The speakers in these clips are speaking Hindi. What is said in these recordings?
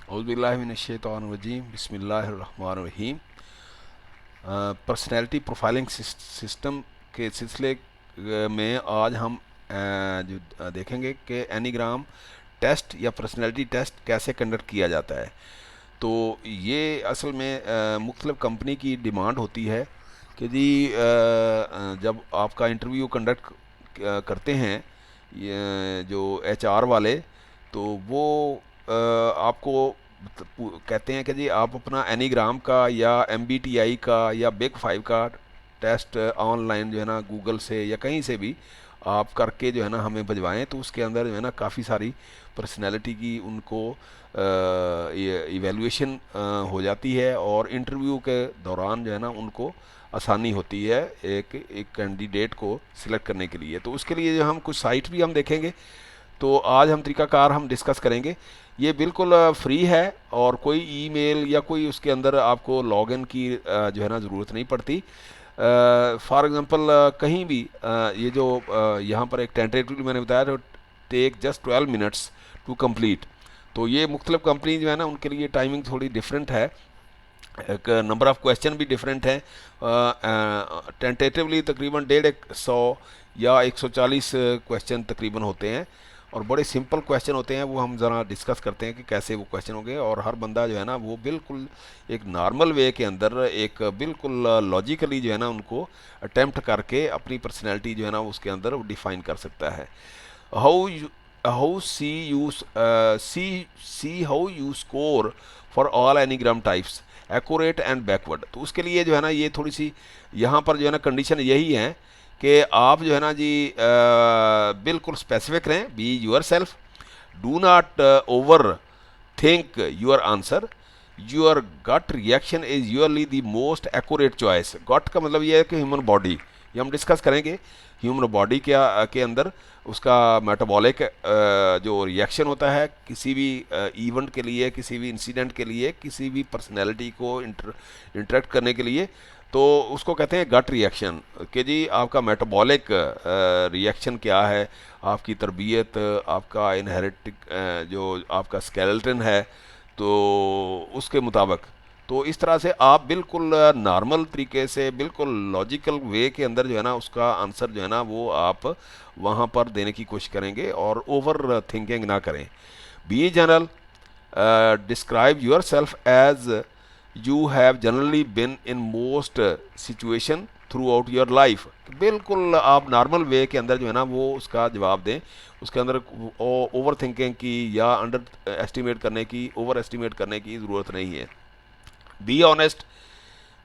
औज़ुबिल्लाहिमिनश्शैतानिर्रजीम बिस्मिल्लाहिर्रहमानिर्रहीम। पर्सनैलिटी प्रोफाइलिंग सिस्टम के सिलसिले में आज हम जो देखेंगे कि एनीग्राम टेस्ट या पर्सनैलिटी टेस्ट कैसे कंडक्ट किया जाता है। तो ये असल में मुख्तलिफ़ कंपनी की डिमांड होती है कि जी जब आपका इंटरव्यू कंडक्ट करते हैं ये जो एचआर वाले, तो वो आपको कहते हैं कि जी आप अपना एनीग्राम का या एमबीटीआई का या बिग फाइव का टेस्ट ऑनलाइन जो है ना गूगल से या कहीं से भी आप करके जो है ना हमें भिजवाएं। तो उसके अंदर जो है ना काफ़ी सारी पर्सनैलिटी की उनको इवेलुएशन हो जाती है और इंटरव्यू के दौरान जो है ना उनको आसानी होती है एक एक कैंडिडेट को सिलेक्ट करने के लिए। तो उसके लिए जो हम कुछ साइट भी हम देखेंगे, तो आज हम तरीकाकार हम डिस्कस करेंगे। ये बिल्कुल फ्री है और कोई ईमेल या कोई उसके अंदर आपको लॉगिन की जो है ना ज़रूरत नहीं पड़ती। फॉर एग्ज़ाम्पल कहीं भी ये जो यहाँ पर एक टेंटेटिवली मैंने बताया तो take just 12 minutes to complete. तो ये मुख्तलिफ कंपनी जो है ना उनके लिए टाइमिंग थोड़ी डिफरेंट है, एक नंबर ऑफ़ क्वेश्चन भी डिफरेंट है। टेंटेटिवली तकरीबन 150 या 140 क्वेश्चन तकरीबन होते हैं और बड़े सिंपल क्वेश्चन होते हैं। वो हम ज़रा डिस्कस करते हैं कि कैसे वो क्वेश्चन होंगे और हर बंदा जो है ना वो बिल्कुल एक नॉर्मल वे के अंदर एक बिल्कुल लॉजिकली जो है ना उनको अटेम्प्ट करके अपनी पर्सनैलिटी जो है ना उसके अंदर डिफ़ाइन कर सकता है। How how see you see how you score for all enneagram types accurate and backward. तो उसके लिए जो है ना ये थोड़ी सी यहाँ पर जो है ना कंडीशन यही है कि आप जो है ना जी बिल्कुल स्पेसिफिक रहें, be your self, do not over think your answer, your gut reaction is usually the most accurate choice. Gut का मतलब ये है कि ह्यूमन बॉडी, ये हम डिस्कस करेंगे। ह्यूमन बॉडी के अंदर उसका मेटाबॉलिक जो रिएक्शन होता है किसी भी इवेंट के लिए, किसी भी इंसिडेंट के लिए, किसी भी पर्सनैलिटी को इंटरेक्ट करने के लिए, तो उसको कहते हैं गट रिएक्शन कि जी आपका मेटाबॉलिक रिएक्शन क्या है, आपकी तरबियत, आपका इनहेरिटिक जो आपका स्केलेटन है, तो उसके मुताबिक। तो इस तरह से आप बिल्कुल नॉर्मल तरीके से बिल्कुल लॉजिकल वे के अंदर जो है ना उसका आंसर जो है ना वो आप वहाँ पर देने की कोशिश करेंगे और ओवर थिंकिंग ना करें। Be general, describe yourself as you have generally been in most situation throughout your life. बिल्कुल आप नॉर्मल वे के अंदर जो है ना वो उसका जवाब दें। उसके अंदर ओवर थिंकिंग की या अंडर एस्टिमेट करने की, ओवर एस्टिमेट करने की ज़रूरत नहीं है। Be honest,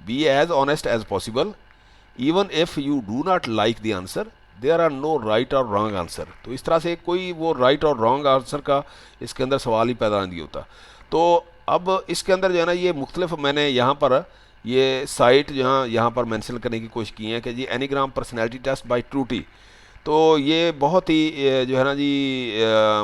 be as honest as possible, even if you do not like the answer there are no right और रॉन्ग आंसर। तो इस तरह से कोई वो राइट और रॉन्ग आंसर का इसके अंदर सवाल ही पैदा नहीं होता। तो अब इसके अंदर जो है ना ये मुख्तलिफ मैंने यहाँ पर ये साइट यहाँ पर मेंशन करने की कोशिश की है कि जी एनीग्राम पर्सनैलिटी टेस्ट बाय ट्रूटी। तो ये बहुत ही जो है ना जी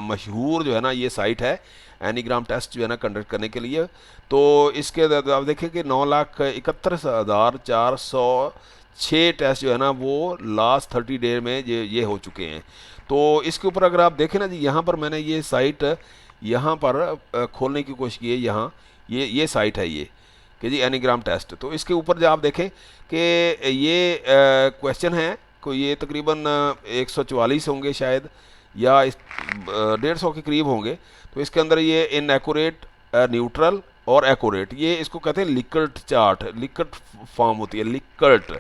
मशहूर जो है ना ये साइट है एनीग्राम टेस्ट जो है ना कंडक्ट करने के लिए। तो इसके आप देखें कि 9,71,406 टेस्ट जो है ना वो लास्ट 30 डे में ये हो चुके हैं। तो इसके ऊपर अगर आप देखें ना जी यहाँ पर मैंने ये साइट यहाँ पर खोलने की कोशिश की है। यहाँ ये साइट है ये कि जी एनीग्राम टेस्ट। तो इसके ऊपर जब आप देखें कि ये क्वेश्चन हैं को ये तकरीबन 144 होंगे शायद या 150 के करीब होंगे। तो इसके अंदर ये इनएक्यूरेट, न्यूट्रल और एक्यूरेट, ये इसको कहते हैं लिकर्ट चार्ट, लिकर्ट फॉर्म होती है लिकर्ट,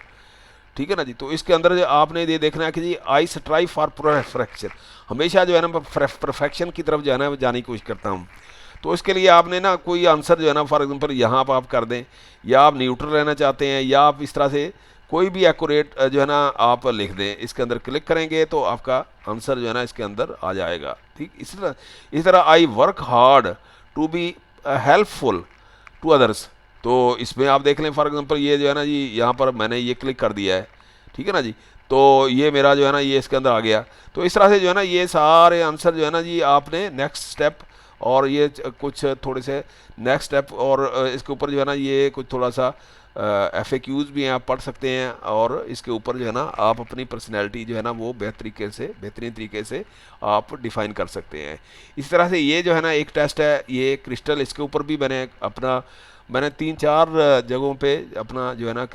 ठीक है ना जी। तो इसके अंदर आपने ये देखना है कि जी आई स्ट्राइव फॉर परफेक्शन, हमेशा जो है ना परफेक्शन की तरफ जो है ना जाने की कोशिश करता हूँ। तो इसके लिए आपने ना कोई आंसर जो है ना फॉर एग्जांपल यहाँ पर आप कर दें, या आप न्यूट्रल रहना चाहते हैं, या आप इस तरह से कोई भी एक्यूरेट जो है ना आप लिख दें। इसके अंदर क्लिक करेंगे तो आपका आंसर जो है ना इसके अंदर आ जाएगा। ठीक इसी तरह I work hard to be helpful to others. तो इसमें आप देख लें फॉर एग्जांपल ये जो है ना जी यहाँ पर मैंने ये क्लिक कर दिया है, ठीक है ना जी। तो ये मेरा जो है ना ये इसके अंदर आ गया। तो इस तरह से जो है ना ये सारे आंसर जो है ना जी आपने नेक्स्ट स्टेप और ये कुछ थोड़े से नेक्स्ट स्टेप और इसके ऊपर जो है ना ये कुछ थोड़ा सा FAQs भी हैं, आप पढ़ सकते हैं, और इसके ऊपर जो है ना आप अपनी पर्सनैलिटी जो है ना वो बेहतरीन तरीके से आप डिफ़ाइन कर सकते हैं। इस तरह से ये जो है ना एक टेस्ट है, ये क्रिस्टल, इसके ऊपर भी मैंने 3-4 जगहों पे अपना जो है ना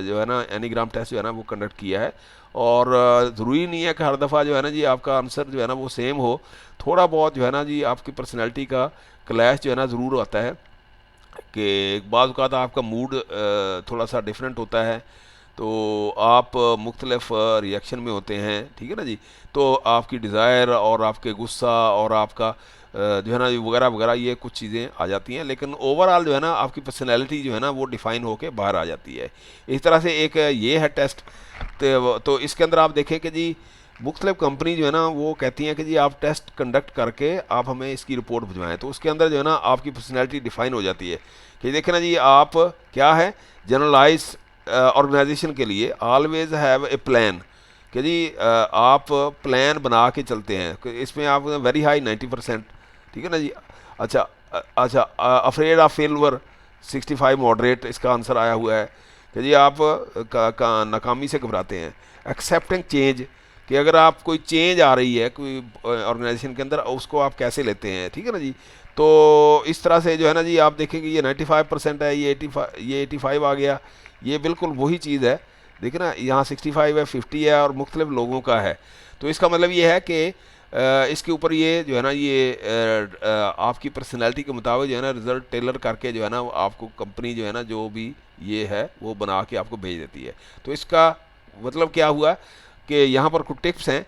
जो है ना एनीग्राम टेस्ट जो है ना वो कंडक्ट किया है। और ज़रूरी नहीं है कि हर दफ़ा जो है ना जी आपका आंसर जो है ना वो सेम हो, थोड़ा बहुत जो है ना जी आपकी पर्सनैलिटी का क्लैश जो है ना ज़रूर होता है, कि बाज़ औक़ात आपका मूड थोड़ा सा डिफरेंट होता है, तो आप मुख्तलिफ रिएक्शन में होते हैं, ठीक है ना जी। तो आपकी डिज़ायर और आपके गुस्सा और आपका जो है ना वगैरह वगैरह ये कुछ चीज़ें आ जाती हैं, लेकिन ओवरऑल जो है ना आपकी पर्सनैलिटी जो है ना वो डिफ़ाइन होके बाहर आ जाती है। इस तरह से एक ये है टेस्ट। तो इसके अंदर आप देखें कि जी मुख्तलिफ कंपनी जो है ना वो कहती हैं कि जी आप टेस्ट कंडक्ट करके आप हमें इसकी रिपोर्ट भिजवाएं, तो उसके अंदर जो है ना आपकी पर्सनैलिटी डिफ़ाइन हो जाती है कि देखें ना जी आप क्या है, जनरलाइज ऑर्गेनाइजेशन के लिए ऑलवेज हैव ए प्लान, कि जी आप प्लान बना के चलते हैं, इसमें आप वेरी हाई 90%, ठीक है ना जी। अच्छा, अफ्रेड ऑफ फेलवर 65 मॉडरेट इसका आंसर आया हुआ है, कि जी आप नाकामी से घबराते हैं। एक्सेप्टिंग चेंज, कि अगर आप कोई चेंज आ रही है कोई ऑर्गेनाइजेशन के अंदर, उसको आप कैसे लेते हैं, ठीक है ना जी। तो इस तरह से जो है ना जी आप देखेंगे ये 95% है, ये 85 आ गया, ये बिल्कुल वही चीज़ है। देखिए ना यहाँ 65 है, 50 है, और मुख्तलिफ लोगों का है। तो इसका मतलब ये है कि इसके ऊपर ये जो है ना ये आपकी पर्सनैलिटी के मुताबिक जो है ना रिज़ल्ट टेलर करके जो है ना आपको कंपनी जो है ना जो भी ये है वो बना के आपको भेज देती है। तो इसका मतलब क्या हुआ कि यहाँ पर कुछ टिप्स हैं।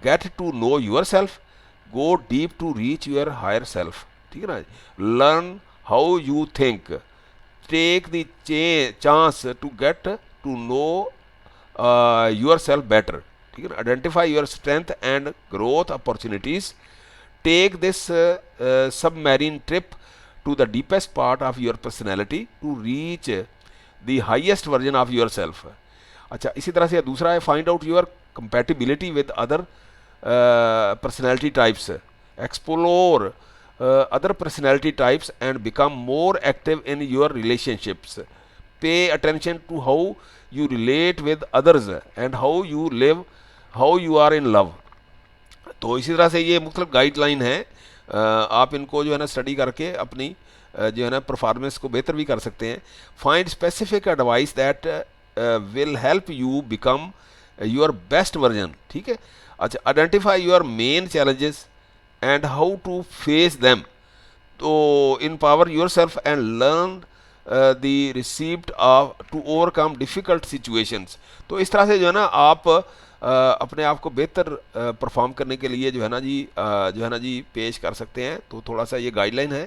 Get to know yourself, go deep to reach your higher self, ठीक है ना। Learn how you think, take the chance to get to know yourself better, ठीक है ना। Identify your strength and growth opportunities, take this submarine trip to the deepest part of your personality to reach the highest version of yourself. अच्छा, इसी तरह से दूसरा है find out your compatibility with other personality types, explore other personality types and become more active in your relationships, pay attention to how you relate with others and how you are in love। तो इसी तरह से ये मुख्तलिफ गाइडलाइन है, आप इनको जो है ना स्टडी करके अपनी जो है ना परफॉर्मेंस को बेहतर भी कर सकते हैं। Find specific advice that will help you become your best version, ठीक है। अच्छा, identify your main challenges and how to face them, तो empower yourself and learn the receipt of to overcome difficult situations। तो इस तरह से जो है ना आप अपने आप को बेहतर परफॉर्म करने के लिए जो है ना जी जो है ना जी पेश कर सकते हैं। तो थोड़ा सा ये गाइडलाइन है,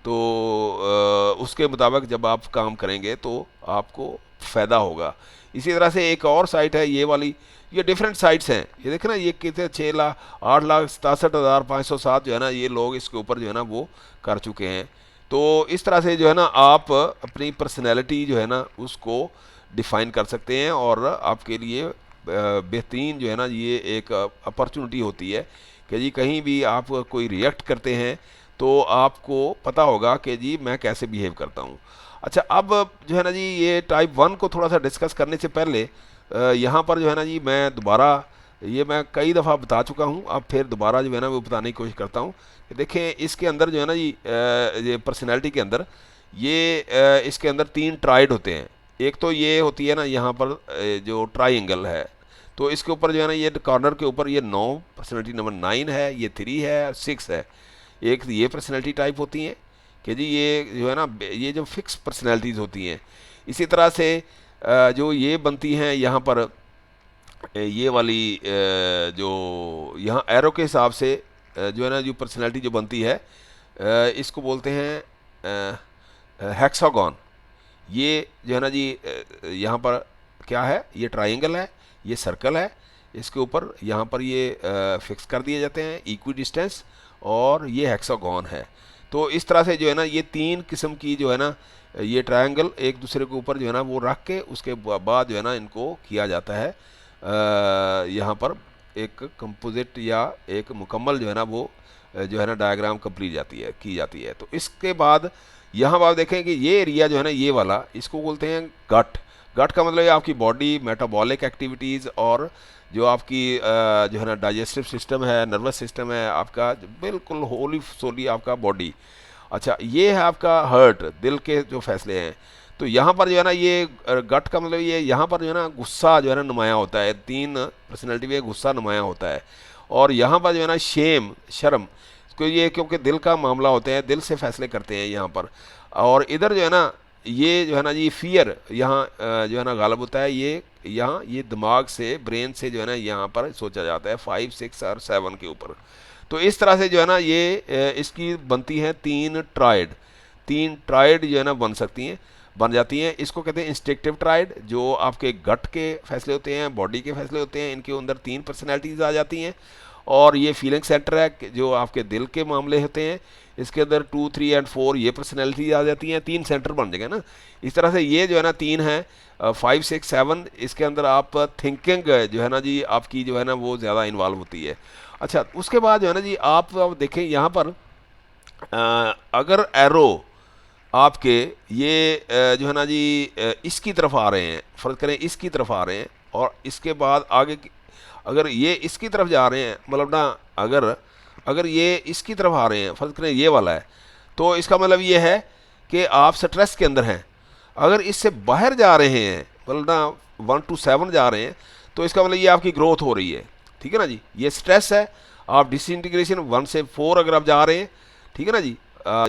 तो उसके मुताबिक जब आप काम करेंगे तो आपको फ़ायदा होगा। इसी तरह से एक और साइट है ये वाली, ये डिफरेंट साइट्स हैं, ये देखें ना ये कितने 6,08,67,507 जो है ना ये लोग इसके ऊपर जो है ना वो कर चुके हैं। तो इस तरह से जो है ना आप अपनी पर्सनैलिटी जो है ना उसको डिफ़ाइन कर सकते हैं, और आपके लिए बेहतरीन जो है ना ये एक अपॉर्चुनिटी होती है कि जी कहीं भी आप कोई रिएक्ट करते हैं तो आपको पता होगा कि जी मैं कैसे बिहेव करता हूँ। अच्छा, अब जो है ना जी ये टाइप 1 को थोड़ा सा डिस्कस करने से पहले यहाँ पर जो है ना जी मैं दोबारा, ये मैं कई दफ़ा बता चुका हूँ, अब फिर दोबारा जो है ना वो बताने की कोशिश करता हूँ। देखें इसके अंदर जो है ना जी ये पर्सनैलिटी के अंदर ये इसके अंदर 3 ट्राइड होते हैं। एक तो ये होती है ना यहाँ पर जो ट्राइंगल है, तो इसके ऊपर जो है ना ये कॉर्नर के ऊपर ये 9 पर्सनैलिटी नंबर 9 है, ये 3 है, 6 है। एक ये पर्सनैलिटी टाइप होती हैं कि जी ये जो है ना ये जो फिक्स पर्सनैलिटीज़ होती हैं। इसी तरह से जो ये बनती हैं यहाँ पर ये वाली जो यहाँ एरो के हिसाब से जो है ना जो पर्सनैलिटी जो बनती है इसको बोलते हैं हेक्सागॉन। ये जो है ना जी यहाँ पर क्या है, ये ट्राइंगल है, ये सर्कल है, इसके ऊपर यहाँ पर ये फिक्स कर दिए जाते हैं इक्वी डिस्टेंस, और ये हेक्सागॉन है। तो इस तरह से जो है ना ये 3 किस्म की जो है ना ये ट्रायंगल एक दूसरे के ऊपर जो है ना वो रख के उसके बाद जो है ना इनको किया जाता है यहाँ पर एक कंपोजिट या एक मुकम्मल जो है ना वो जो है ना डायग्राम कंप्लीट जाती है की जाती है। तो इसके बाद यहाँ आप देखें कि ये एरिया जो है ना ये वाला इसको बोलते हैं गट। गट का मतलब है आपकी बॉडी मेटाबॉलिक एक्टिविटीज़ और जो आपकी जो है ना डाइजेस्टिव सिस्टम है, नर्वस सिस्टम है आपका, बिल्कुल होली सोली आपका बॉडी। अच्छा ये है आपका हर्ट, दिल के जो फैसले हैं। तो यहाँ पर जो है ना ये गट का मतलब ये यहाँ पर जो है ना गुस्सा जो है ना नुमाया होता है, 3 पर्सनैलिटी में गुस्सा नुमाया होता है। और यहाँ पर जो है ना शेम, शर्म, ये क्योंकि दिल का मामला होते हैं, दिल से फैसले करते हैं यहाँ पर। और इधर जो है ना ये जो है ना ये फियर यहाँ जो है ना गालिब होता है, ये यहाँ ये दिमाग से, ब्रेन से जो है ना यहाँ पर सोचा जाता है 5, 6 और 7 के ऊपर। तो इस तरह से जो है ना ये इसकी बनती हैं 3 ट्राइड, 3 ट्राइड जो है ना बन जाती हैं। इसको कहते हैं इंस्टिंक्टिव ट्राइड, जो आपके गट के फैसले होते हैं, बॉडी के फैसले होते हैं, इनके अंदर 3 पर्सनैलिटीज़ आ जाती हैं। और ये फीलिंग सेंटर है जो आपके दिल के मामले होते हैं, इसके अंदर 2, 3 और 4 ये पर्सनैलिटी आ जाती हैं, 3 सेंटर बन जाएंगे ना। इस तरह से ये जो है ना 3 है, 5, 6, 7 इसके अंदर आप थिंकिंग जो है ना जी आपकी जो है ना वो ज़्यादा इन्वॉल्व होती है। अच्छा उसके बाद जो है ना जी आप देखें यहाँ पर अगर एरो आपके ये जो है ना जी इसकी तरफ आ रहे हैं, फ़र्ज़ करें इसकी तरफ आ रहे हैं, और इसके बाद आगे अगर ये इसकी तरफ जा रहे हैं, मतलब ना अगर ये इसकी तरफ आ रहे हैं, फ़र्ज़ करें ये वाला है, तो इसका मतलब ये है कि आप स्ट्रेस के अंदर हैं। अगर इससे बाहर जा रहे हैं, मतलब ना 1 to 7 जा रहे हैं, तो इसका मतलब ये आपकी ग्रोथ हो रही है, ठीक है ना जी। ये स्ट्रेस है, आप डिसइंटीग्रेशन 1 से 4 अगर आप जा रहे हैं, ठीक है ना जी,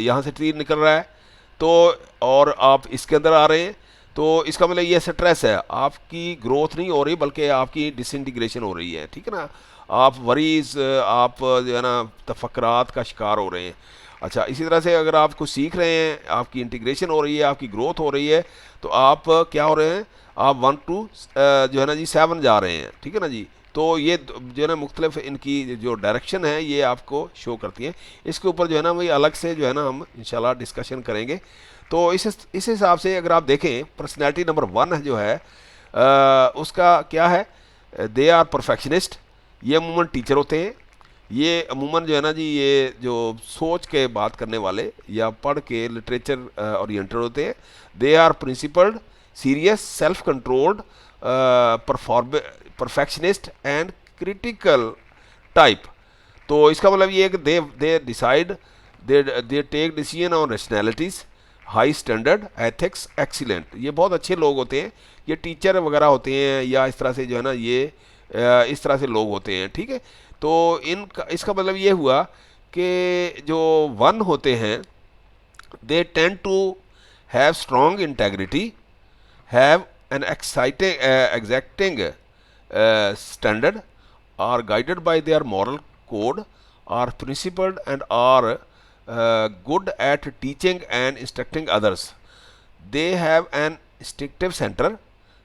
यहाँ से तीर निकल रहा है, तो और आप इसके अंदर आ रहे हैं, तो इसका मतलब ये स्ट्रेस है, आपकी ग्रोथ नहीं हो रही बल्कि आपकी डिसइंटीग्रेशन हो रही है, ठीक है ना। आप वरीज, आप जो है ना तफक्रात का शिकार हो रहे हैं। अच्छा इसी तरह से अगर आप कुछ सीख रहे हैं, आपकी इंटीग्रेशन हो रही है, आपकी ग्रोथ हो रही है, तो आप क्या हो रहे हैं, आप 1 to जो है ना जी 7 जा रहे हैं, ठीक है ना जी। तो ये जो है ना मुख्तलिफ इनकी जो डायरेक्शन है ये आपको शो करती है। इसके ऊपर जो है ना वही अलग से जो है ना हम इंशाल्लाह डिस्कशन करेंगे। तो इस हिसाब से अगर आप देखें पर्सनैलिटी नंबर 1 जो है उसका क्या है, दे आर परफेक्शनिस्ट। ये अमूमन टीचर होते हैं, ये अमूमन जो है ना जी ये जो सोच के बात करने वाले या पढ़ के लिटरेचर ओरिएंटेड होते हैं। They are principled, serious, self controlled, perfectionist and critical type. तो इसका मतलब ये है कि they decide, they take decision on rationalities, high standard, ethics, excellent. ये बहुत अच्छे लोग होते हैं, ये टीचर वगैरह होते हैं या इस तरह से जो है ना ये इस तरह से लोग होते हैं, ठीक है। तो इसका मतलब ये हुआ कि जो 1 होते हैं, they tend to have strong integrity, have an exacting standard, are guided by their moral code, are principled and are good at teaching and instructing others. They have an instinctive center.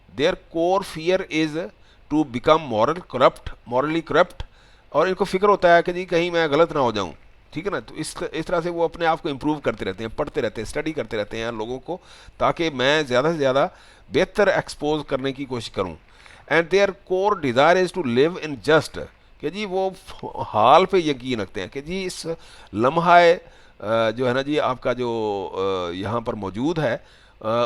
Their core fear is to become morally corrupt, और इनको फिक्र होता है कि जी कहीं मैं गलत ना हो जाऊं, ठीक है ना। तो इस तरह से वो अपने आप को इम्प्रूव करते रहते हैं, पढ़ते रहते हैं, स्टडी करते रहते हैं लोगों को, ताकि मैं ज़्यादा से ज़्यादा बेहतर एक्सपोज करने की कोशिश करूं। And their core desire is to live in just, कि जी वो हाल पे यकीन रखते हैं कि जी इस लम्हाए जो है ना जी आपका जो यहाँ पर मौजूद है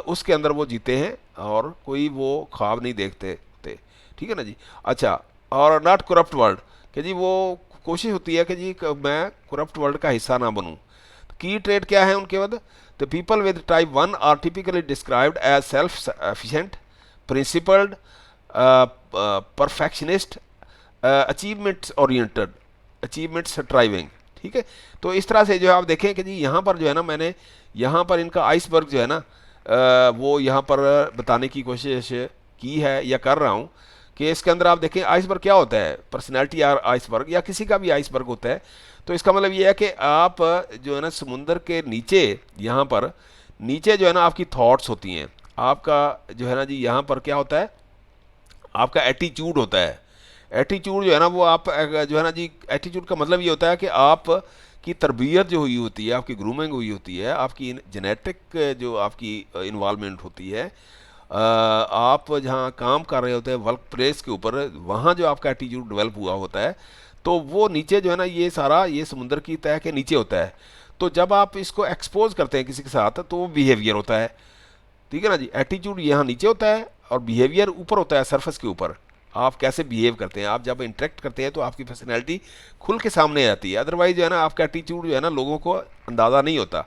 उसके अंदर वो जीते हैं और कोई वो ख्वाब नहीं देखते थे, ठीक है ना जी। अच्छा और नॉट करप्ट वर्ल्ड, कि जी वो कोशिश होती है कि जी मैं करप्ट वर्ल्ड का हिस्सा ना बनूं। की ट्रेड क्या है उनके बाद, the people with type 1 are typically described as self efficient, principled, perfectionist, achievements oriented, achievements driving, ठीक है। तो इस तरह से जो आप देखें कि जी यहाँ पर जो है ना मैंने यहाँ पर इनका आइसबर्ग जो है ना वो यहाँ पर बताने की कोशिश की है या कर रहा हूँ कि इसके अंदर आप देखें आइसबर्ग क्या होता है, पर्सनैलिटी आइसबर्ग या किसी का भी आइसबर्ग होता है। तो इसका मतलब ये है कि आप जो है ना समुंदर के नीचे, यहाँ पर नीचे जो है ना आपकी थॉट्स होती हैं, आपका जो है ना जी यहाँ पर क्या होता है, आपका एटीट्यूड होता है। एटीट्यूड जो है ना वो आप जो है ना जी, एटीट्यूड का मतलब ये होता है कि आप की तरबियत जो हुई होती है, आपकी ग्रूमिंग हुई होती है, आपकी जेनेटिक जो आपकी इन्वॉल्वमेंट होती है, आप जहाँ काम कर रहे होते हैं वर्क प्लेस के ऊपर, वहाँ जो आपका एटीट्यूड डेवलप हुआ होता है, तो वो नीचे जो है ना ये सारा ये समुद्र की तह के नीचे होता है। तो जब आप इसको एक्सपोज करते हैं किसी के साथ तो वो बिहेवियर होता है, ठीक है ना जी। एटीट्यूड यहाँ नीचे होता है और बिहेवियर ऊपर होता है, सरफेस के ऊपर। आप कैसे बिहेव करते हैं, आप जब इंटरेक्ट करते हैं तो आपकी पर्सनैलिटी खुल के सामने आती है। अदरवाइज जो है ना आपका एटीट्यूड जो है ना लोगों को अंदाज़ा नहीं होता।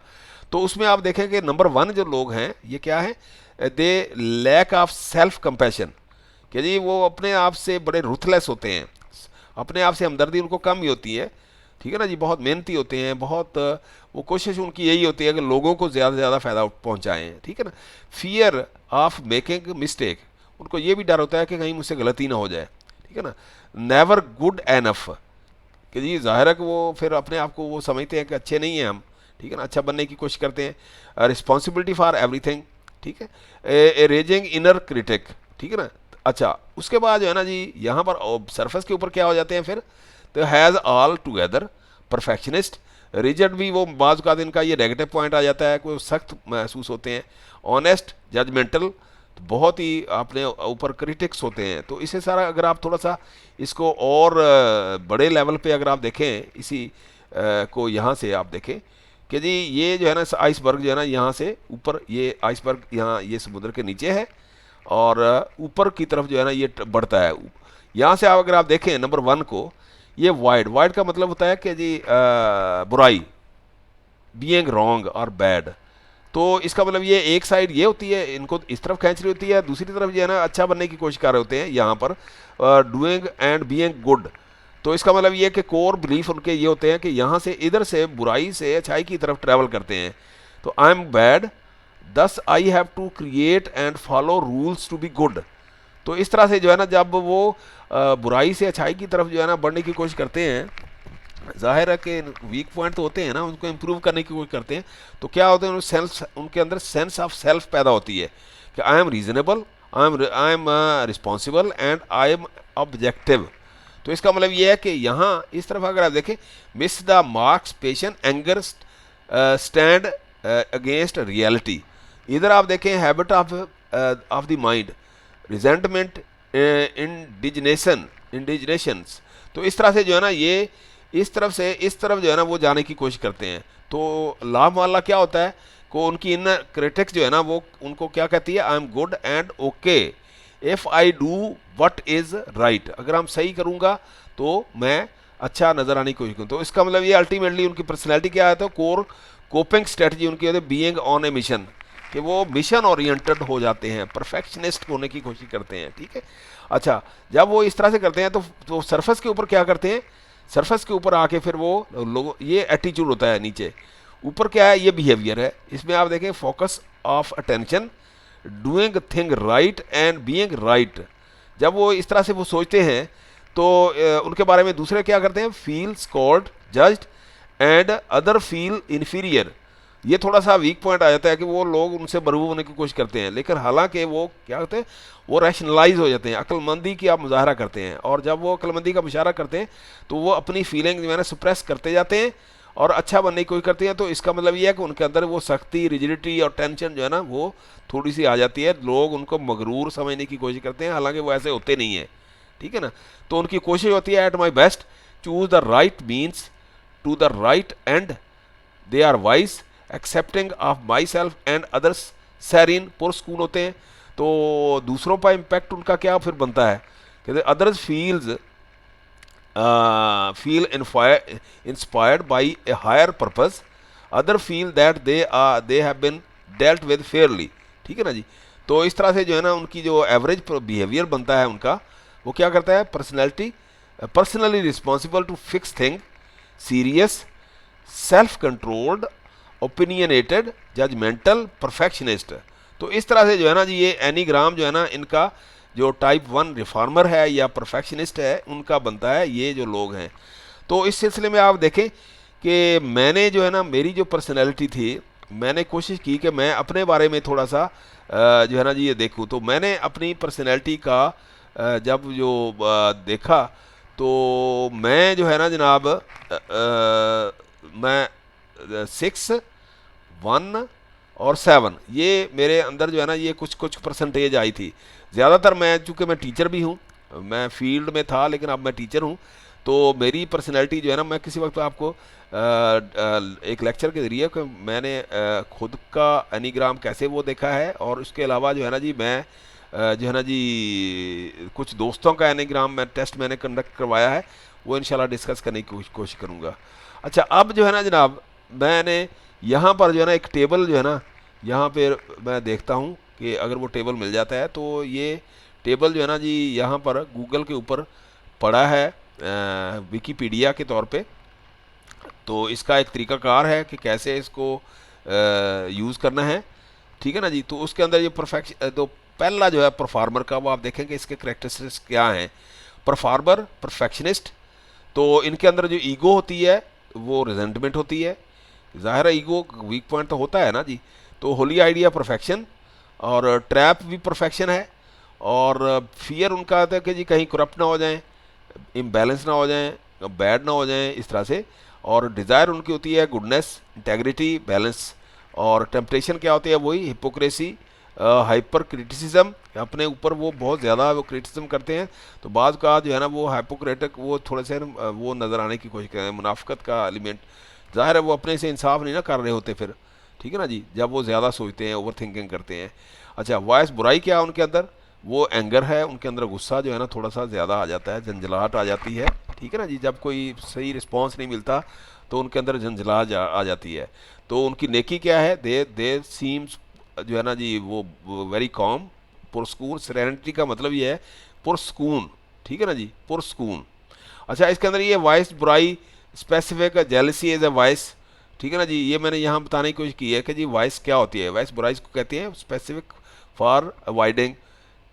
तो उसमें आप देखें कि नंबर 1 जो लोग हैं ये क्या है, they lack of self compassion, कि जी वो अपने आप से बड़े रुथलेस होते हैं, अपने आप से हमदर्दी उनको कम ही होती है, ठीक है ना जी। बहुत मेहनती होते हैं, बहुत वो कोशिश उनकी यही होती है कि लोगों को ज़्यादा से ज़्यादा फ़ायदा पहुंचाएं, ठीक है ना। फियर ऑफ मेकिंग मिस्टेक, उनको ये भी डर होता है कि कहीं मुझसे गलती ना हो जाए, ठीक है ना। नेवर गुड एनफ, कि जी जाहिर है कि वो फिर अपने आप को वो समझते हैं कि अच्छे नहीं हैं हम, ठीक है ना, अच्छा बनने की कोशिश करते हैं। रिस्पॉन्सिबिलिटी फॉर एवरीथिंग, ठीक है। ए रेजिंग इनर क्रिटिक, ठीक है ना। अच्छा उसके बाद जो है ना जी यहाँ पर सरफेस के ऊपर क्या हो जाते हैं फिर, तो has all together perfectionist, result भी वो बाज़ का इनका ये नेगेटिव पॉइंट आ जाता है, कोई सख्त महसूस होते हैं। ऑनेस्ट, जजमेंटल, तो बहुत ही अपने ऊपर क्रिटिक्स होते हैं। तो इसे सारा अगर आप थोड़ा सा इसको और बड़े लेवल पे अगर आप देखें इसी को यहाँ से आप देखें कि जी ये जो है ना आइसबर्ग जो है ना यहाँ से ऊपर, ये आइसबर्ग यहाँ ये समुद्र के नीचे है और ऊपर की तरफ जो है ना ये बढ़ता है। यहाँ से आप अगर आप देखें नंबर 1 को, ये वाइड, वाइड का मतलब होता है कि जी बुराई, बीइंग रॉन्ग और बैड। तो इसका मतलब ये एक साइड ये होती है, इनको इस तरफ खींच रही होती है, दूसरी तरफ जो है ना अच्छा बनने की कोशिश कर रहे होते हैं यहाँ पर, डूइंग एंड बीइंग गुड। तो इसका मतलब ये कि कोर बिलीफ उनके ये होते हैं कि यहाँ से इधर से बुराई से अच्छाई की तरफ ट्रैवल करते हैं। तो आई am bad thus I have to create and follow rules to be good. तो इस तरह से जो है ना जब वो बुराई से अच्छाई की तरफ जो है ना बढ़ने की कोशिश करते हैं, जाहिर है कि वीक पॉइंट तो होते हैं ना, उनको इम्प्रूव करने की कोशिश करते हैं। तो क्या होते हैं, उनके अंदर सेंस ऑफ सेल्फ पैदा होती है कि I am reasonable, I am responsible and I am objective. तो इसका मतलब ये है कि यहाँ इस तरफ अगर आप देखें, miss the marks passion anger stand against reality. इधर आप देखें habit of the mind, resentment, indignations. तो इस तरह से जो है ना ये इस तरफ से इस तरफ जो है ना वो जाने की कोशिश करते हैं। तो लाभ माला क्या होता है को उनकी इन क्रिटिक्स जो है ना वो उनको क्या कहती है, I am good and okay if I do what is right. अगर हम सही करूँगा तो मैं अच्छा नज़र आने की कोशिश करूँ। तो इसका मतलब ये अल्टीमेटली उनकी पर्सनैलिटी क्या है, तो कोर कोपिंग स्ट्रेटजी उनकी होती है बीइंग ऑन ए मिशन, कि वो मिशन ओरिएंटेड हो जाते हैं, परफेक्शनिस्ट होने की कोशिश करते हैं, ठीक है। अच्छा जब वो इस तरह से करते हैं तो सरफेस के ऊपर क्या करते हैं, सरफेस के ऊपर आके फिर वो लोग, ये एटीट्यूड होता है नीचे, ऊपर क्या है ये बिहेवियर है। इसमें आप देखें focus of attention, doing thing right and being right. जब वो इस तरह से वो सोचते हैं तो उनके बारे में दूसरे क्या करते हैं, feel scold, judged and other feel inferior. ये थोड़ा सा वीक पॉइंट आ जाता है कि वो लोग उनसे बरूब होने की कोशिश करते हैं, लेकिन हालांकि वो क्या होते हैं, वो रैशनलाइज हो जाते हैं, अक्लमंदी की आप मुजाहरा करते हैं। और जब वो अक्लमंदी का मुशाहरा करते हैं तो वो अपनी फीलिंग जो है ना सप्रेस करते जाते हैं और अच्छा बनने की कोशिश करते हैं। तो इसका मतलब ये है कि उनके अंदर वो सख्ती, रिजिडिटी और टेंशन जो है ना वो थोड़ी सी आ जाती है। लोग उनको मगरूर समझने की कोशिश करते हैं, हालांकि वो ऐसे होते नहीं हैं, ठीक है ना। तो उनकी कोशिश होती है at my best choose the right means to the right end, they are wise accepting of my self and others serene, पुरस्कून होते हैं। तो दूसरों पर इम्पैक्ट उनका क्या फिर बनता है, कहते others feel inspired by a higher purpose, other feel that they have been dealt with fairly, ठीक है ना जी। तो इस तरह से जो है ना उनकी जो एवरेज बिहेवियर बनता है उनका, वो क्या करता है, personality personally responsible to fix thing, serious, self controlled, opinionated, judgemental, perfectionist. तो इस तरह से जो है ना जी ये एनीग्राम जो है ना इनका जो टाइप 1 रिफॉर्मर है या परफेक्शनिस्ट है उनका बनता है, ये जो लोग हैं। तो इस सिलसिले में आप देखें कि मैंने जो है ना मेरी जो पर्सनैलिटी थी, मैंने कोशिश की कि मैं अपने बारे में थोड़ा सा जो है ना जी ये देखूं। तो मैंने अपनी पर्सनैलिटी का जब जो देखा तो मैं जो है ना जनाब मैं 6, 1 और 7 ये मेरे अंदर जो है ना ये कुछ परसेंटेज आई थी। ज़्यादातर मैं चूँकि मैं टीचर भी हूँ, मैं फील्ड में था लेकिन अब मैं टीचर हूँ, तो मेरी पर्सनैलिटी जो है ना, मैं किसी वक्त आपको एक लेक्चर के ज़रिए कि मैंने खुद का एनीग्राम कैसे वो देखा है, और उसके अलावा जो है ना जी मैं जो है ना जी कुछ दोस्तों का एनीग्राम मैं टेस्ट मैंने कंडक्ट करवाया है, वो इंशाल्लाह डिस्कस करने की कोशिश करूँगा। अच्छा, अब जो है ना जनाब, मैंने यहाँ पर जो है ना एक टेबल जो है ना, यहाँ पे मैं देखता हूँ कि अगर वो टेबल मिल जाता है, तो ये टेबल जो है ना जी यहाँ पर गूगल के ऊपर पड़ा है विकीपीडिया के तौर पे। तो इसका एक तरीकाकार है कि कैसे इसको यूज़ करना है, ठीक है ना जी। तो उसके अंदर ये परफेक्शन, तो पहला जो है परफार्मर का, वो आप देखेंगे इसके करेक्टरिस्टिक्स क्या हैं। परफार्मर, परफेक्शनिस्ट, तो इनके अंदर जो ईगो होती है वो रिजेंटमेंट होती है। ज़ाहिर है ईगो वीक पॉइंट तो होता है ना जी। तो होली आइडिया परफेक्शन, और ट्रैप भी परफेक्शन है, और फियर उनका आता है कि जी कहीं करप्ट ना हो जाएं, इम्बैलेंस ना हो जाएं, बैड ना हो जाएं, इस तरह से। और डिज़ायर उनकी होती है गुडनेस, इंटेग्रिटी, बैलेंस। और टेम्पटेशन क्या होती है, वही हिपोक्रेसी, हाइपर क्रिटिसिज्म, अपने ऊपर वो बहुत ज़्यादा वो क्रिटिसिज्म करते हैं। तो बाज़ का जो है ना वो हाइपोक्रेटिक, वो थोड़े से वो नज़र आने की कोशिश करें, मुनाफिकत का एलिमेंट। ज़ाहिर है वो अपने से इंसाफ नहीं ना कर रहे होते फिर, ठीक है ना जी, जब वो ज़्यादा सोचते हैं, ओवर थिंकिंग करते हैं। अच्छा, वॉइस बुराई क्या है उनके अंदर, वो एंगर है, उनके अंदर गुस्सा जो है ना थोड़ा सा ज़्यादा आ जाता है, झंझलाहट आ जाती है, ठीक है ना जी। जब कोई सही रिस्पॉन्स नहीं मिलता तो उनके अंदर झंझलाहट आ जाती है। तो उनकी नेकी क्या है, दे सीम्स जो है ना जी वो वेरी कॉम, पुरस्कून। सेरेनिटी का मतलब ये है पुरस्कून, ठीक है ना जी, पुरस्कून। अच्छा, इसके अंदर ये वॉइस बुराई, specific jealousy as a voice, ठीक है ना जी। ये मैंने यहाँ बताने की कोशिश की है कि जी वॉइस क्या होती है। वॉइस बुराई को कहते हैं स्पेसिफिक फॉर अवॉइडिंग,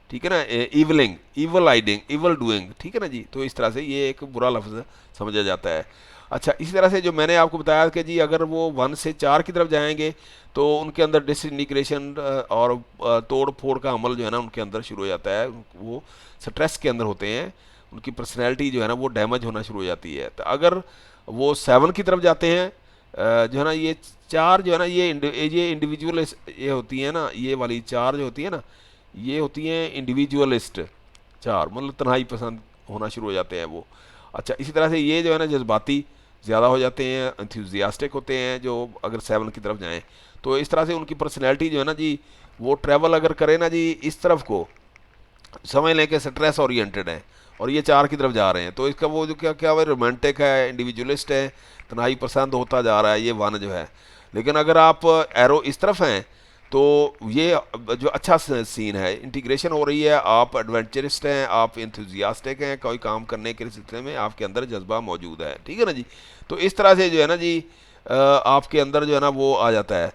ठीक है ना, इवलिंग, इवल आइडिंग, इवल डूइंग, ठीक है ना जी। तो इस तरह से ये एक बुरा लफ्ज़ समझा जाता है। अच्छा, इसी तरह से जो मैंने आपको बताया कि जी अगर वो 1 से 4 की तरफ जाएंगे तो उनके अंदर डिसइंटीग्रेशन और तोड़ फोड़ का अमल जो है ना उनके अंदर शुरू हो जाता है। वो स्ट्रेस के अंदर होते हैं, उनकी पर्सनैलिटी जो है ना वो डैमेज होना शुरू हो जाती है। तो अगर वो 7 की तरफ जाते हैं, जो है ना ये 4 जो है ना ये इंडिविजुअल ये होती है ना, ये वाली 4 जो होती है ना, ये होती हैं इंडिविजुअलिस्ट 4, मतलब तन्हाई पसंद होना शुरू हो जाते हैं वो। अच्छा, इसी तरह से ये जो है ना जज्बाती ज़्यादा हो जाते हैं, एंथुजियास्टिक होते हैं जो अगर 7 की तरफ जाएं। तो इस तरह से उनकी पर्सनैलिटी जो है ना जी वो ट्रैवल अगर करे ना जी इस तरफ को, समझ लें कि स्ट्रेस ओरिएंटेड है और ये 4 की तरफ जा रहे हैं, तो इसका वो जो क्या क्या है, रोमांटिक है, इंडिविजुअलिस्ट है, तन्हाई पसंद होता जा रहा है ये 1 जो है। लेकिन अगर आप एरो इस तरफ हैं तो ये जो अच्छा सीन है, इंटीग्रेशन हो रही है, आप एडवेंचरिस्ट हैं, आप इंथुजियास्टिक हैं, कोई काम करने के सिलसिले में आपके अंदर जज्बा मौजूद है, ठीक है ना जी। तो इस तरह से जो है ना जी आपके अंदर जो है ना वो आ जाता है।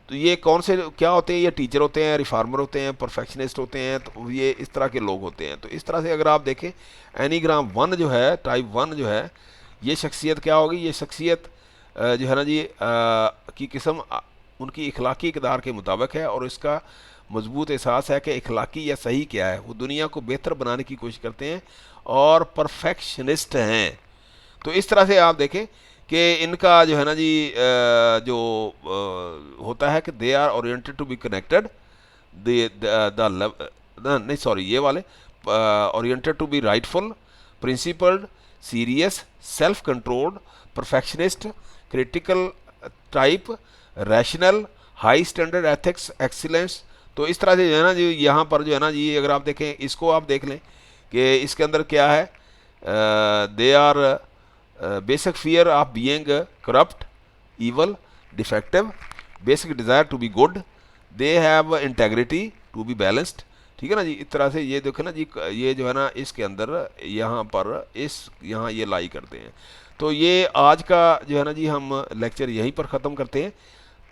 तो ये कौन से क्या होते हैं, ये टीचर होते हैं, रिफार्मर होते हैं, परफेक्शनिस्ट होते हैं, तो ये इस तरह के लोग होते हैं। तो इस तरह से अगर आप देखें एनीग्राम 1 जो है, टाइप 1 जो है, ये शख्सियत क्या होगी, ये शख्सियत जो है ना जी की किस्म उनकी इखलाकी इक़दार के मुताबिक है, और इसका मजबूत एहसास है कि इखलाकी या सही क्या है, वो दुनिया को बेहतर बनाने की कोशिश करते हैं और परफेक्शनिस्ट हैं। तो इस तरह से आप देखें कि इनका जो है ना जी जो होता है कि they are oriented to be connected, they the नहीं सॉरी ये वाले oriented to be rightful, principled, serious, self controlled, perfectionist, critical type, rational, high standard ethics, excellence. तो इस तरह से जो है ना जी यहाँ पर जो है ना जी अगर आप देखें इसको, आप देख लें कि इसके अंदर क्या है, they are basic fear of being corrupt, evil, defective, basic desire to be good, they have integrity to be balanced, ठीक है ना जी। इस तरह से ये देखो ना जी, ये जो है ना इसके अंदर यहाँ पर यहाँ ये लाई करते हैं। तो ये आज का जो है ना जी हम लेक्चर यहीं पर ख़त्म करते हैं।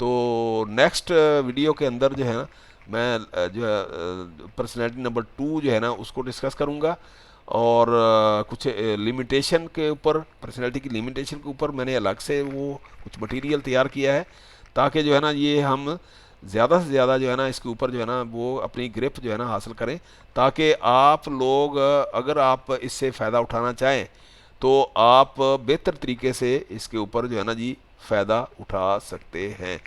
तो नेक्स्ट वीडियो के अंदर जो है ना मैं जो है पर्सनैलिटी नंबर 2 जो है ना उसको डिस्कस करूँगा, और कुछ लिमिटेशन के ऊपर, पर्सनैलिटी की लिमिटेशन के ऊपर मैंने अलग से वो कुछ मटेरियल तैयार किया है, ताकि जो है ना ये हम ज़्यादा से ज़्यादा जो है ना इसके ऊपर जो है ना वो अपनी ग्रिप जो है ना हासिल करें, ताकि आप लोग अगर आप इससे फ़ायदा उठाना चाहें तो आप बेहतर तरीके से इसके ऊपर जो है ना जी फ़ायदा उठा सकते हैं।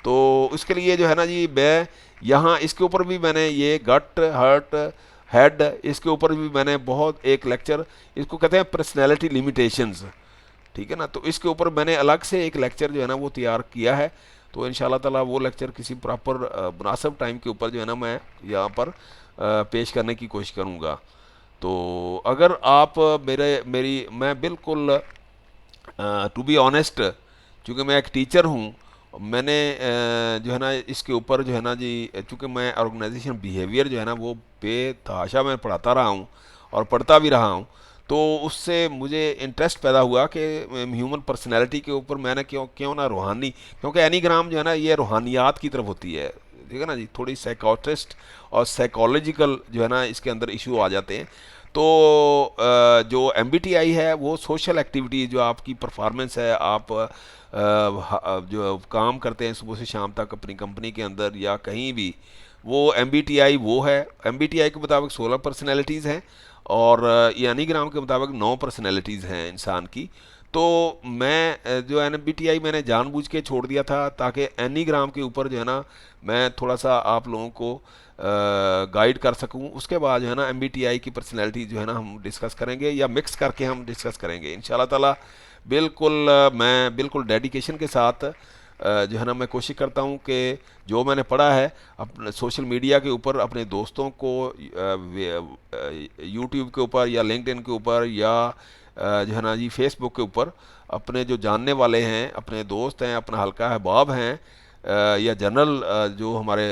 तो इसके लिए जो है ना जी मैं यहाँ इसके ऊपर भी मैंने ये गट हर्ट हेड, इसके ऊपर भी मैंने बहुत एक लेक्चर, इसको कहते हैं पर्सनैलिटी लिमिटेशंस, ठीक है ना। तो इसके ऊपर मैंने अलग से एक लेक्चर जो है ना वो तैयार किया है। तो इंशाल्लाह ताला वो लेक्चर किसी प्रॉपर मुनासिब टाइम के ऊपर जो है ना मैं यहाँ पर पेश करने की कोशिश करूँगा। तो अगर आप मेरी मैं बिल्कुल टू बी ऑनेस्ट, चूँकि मैं एक टीचर हूँ, मैंने जो है ना इसके ऊपर जो है ना जी, चूँकि मैं ऑर्गेनाइजेशन बिहेवियर जो है ना वो बेतहाशा मैं पढ़ाता रहा हूँ और पढ़ता भी रहा हूँ। तो उससे मुझे इंटरेस्ट पैदा हुआ कि ह्यूमन पर्सनैलिटी के ऊपर मैंने क्यों क्यों ना रूहानी, क्योंकि एनीग्राम जो है ना ये रूहानियात की तरफ होती है, ठीक है ना जी। थोड़ी साइकोट्रिस्ट और साइकोलॉजिकल जो है ना इसके अंदर इशू आ जाते हैं। तो जो MBTI है वो सोशल एक्टिविटी, जो आपकी परफॉर्मेंस है, आप जो काम करते हैं सुबह से शाम तक अपनी कंपनी के अंदर या कहीं भी, वो MBTI वो है। MBTI के मुताबिक 16 पर्सनैलिटीज़ हैं और यानीग्राम के मुताबिक 9 पर्सनैलिटीज़ हैं इंसान की। तो मैं जो MBTI मैंने जानबूझ के छोड़ दिया था ताकि एनीग्राम के ऊपर जो है ना मैं थोड़ा सा आप लोगों को गाइड कर सकूं। उसके बाद जो है ना MBTI की पर्सनैलिटी जो है ना हम डिस्कस करेंगे या मिक्स करके हम डिस्कस करेंगे इंशाल्लाह ताला। बिल्कुल मैं बिल्कुल डेडिकेशन के साथ जो है ना मैं कोशिश करता हूँ कि जो मैंने पढ़ा है अपने सोशल मीडिया के ऊपर अपने दोस्तों को यूट्यूब के ऊपर या लिंक्डइन के ऊपर या जो है ना जी फेसबुक के ऊपर अपने जो जानने वाले हैं, अपने दोस्त हैं, अपना हल्का अहबाब हैं या जनरल जो हमारे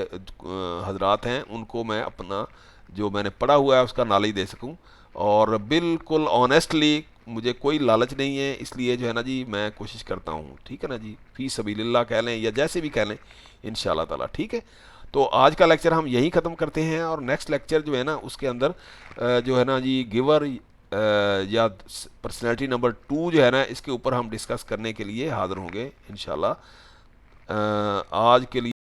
हजरात हैं, उनको मैं अपना जो मैंने पढ़ा हुआ है उसका नॉलेज दे सकूं। और बिल्कुल ऑनेस्टली मुझे कोई लालच नहीं है, इसलिए जो है ना जी मैं कोशिश करता हूँ, ठीक है ना जी, फी सबीलिल्लाह कह लें या जैसे भी कह लें इंशाल्लाह ताला, ठीक है। तो आज का लेक्चर हम यहीं ख़त्म करते हैं और नेक्स्ट लेक्चर जो है ना उसके अंदर जो है ना जी गिवर या पर्सनैलिटी नंबर 2 जो है ना इसके ऊपर हम डिस्कस करने के लिए हाज़िर होंगे इंशाल्लाह। आज के लिए